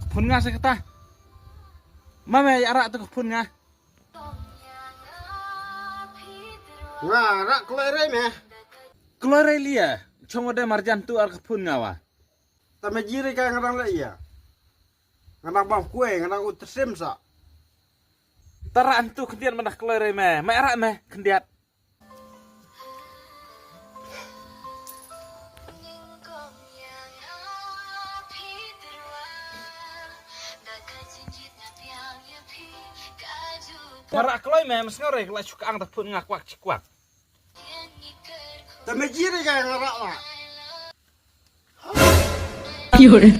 kepun nga sa kata. Mame arak tu kepun nga. Nga rak kelere meh. Keluar lia. Cuma ada marjan tu ar kepun nga wa. Tama jiri kaya ngarang le iya. Ngarang bang kue, ngarang utesim sa. Taraan tu kendiat mana keluar me. Me arak me kendiat. Marak keluar me mesngore kelak suka ang tepun nga kuak cikuak. Tama jiri kaya ngarang lah. You're